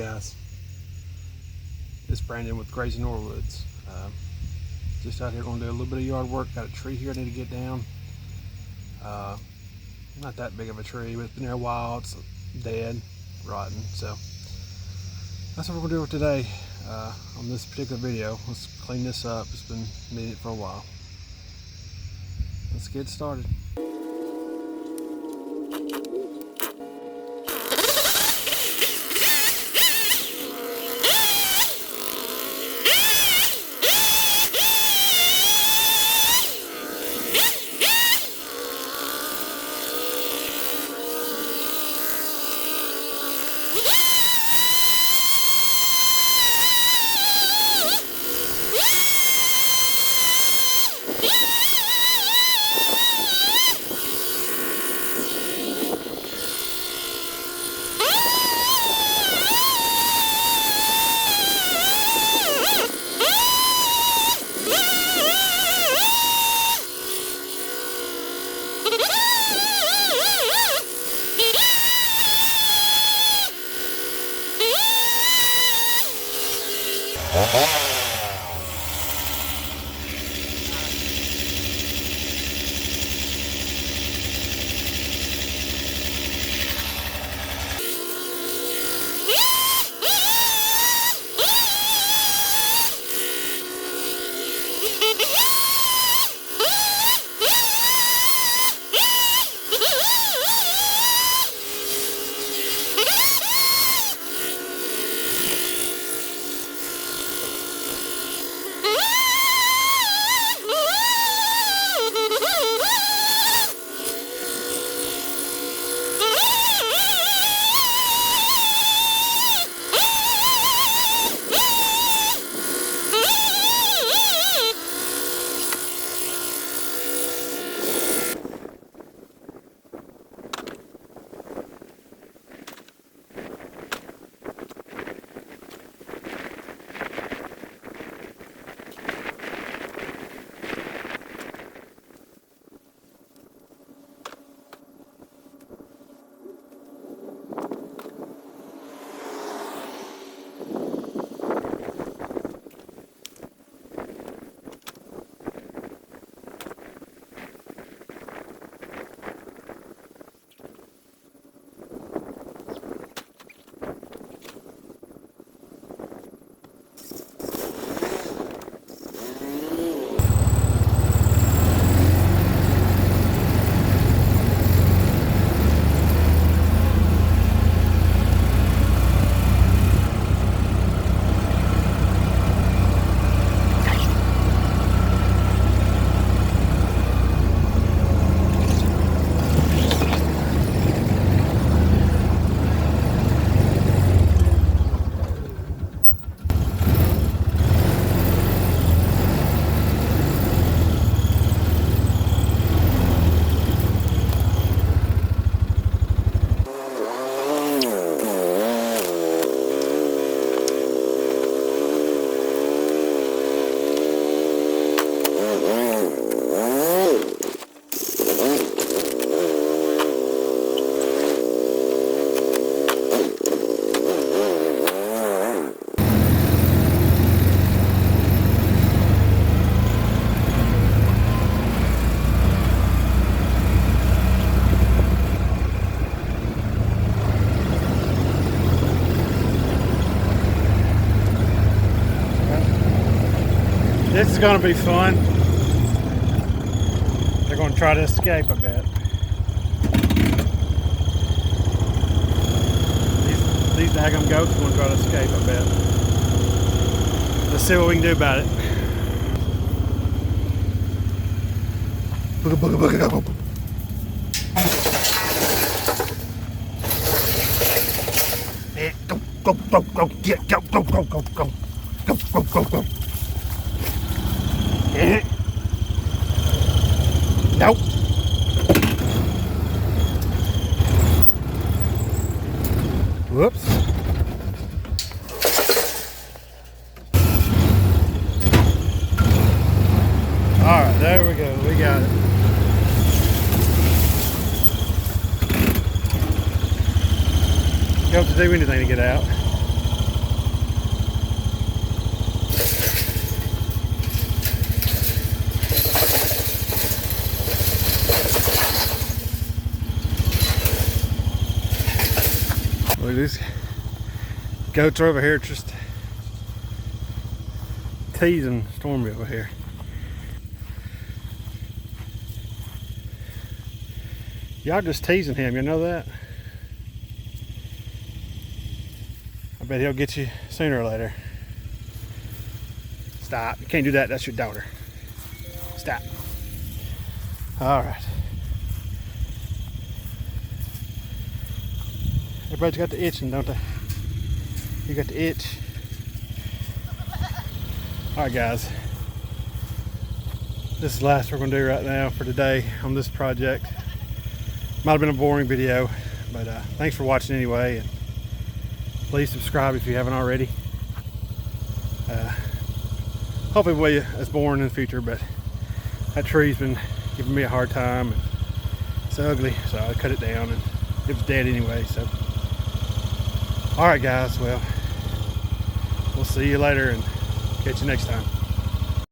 guys, it's Brandon with Grazing Norwoods. Just out here going to do a little bit of yard work. Got a tree here I need to get down. Not that big of a tree, but it's been there a while. It's dead, rotten. So that's what we're going to do today on this particular video. Let's clean this up. It's been needed for a while. Let's get started. This is going to be fun. They're going to try to escape, I bet. These daggum goats are going to try to escape, I bet. Let's see what we can do about it. Booga, booga, booga, booga. Go, go, go, get, go, go, go, go, go, go, go, go, go. Nope. Whoops. All right, there we go. We got it. You don't have to do anything to get out. Look, these goats are over here just teasing Stormy over here. Y'all just teasing him, you know that? I bet he'll get you sooner or later. Stop, you can't do that, that's your daughter. Stop. All right. Everybody's got the itching, don't they? You got the itch. All right, guys. This is the last we're gonna do right now for today on this project. Might have been a boring video, but thanks for watching anyway. And please subscribe if you haven't already. Hopefully it won't be as boring in the future, but that tree's been giving me a hard time. It's ugly, so I cut it down, and it was dead anyway. So, all right, guys. Well, we'll see you later, and catch you next time.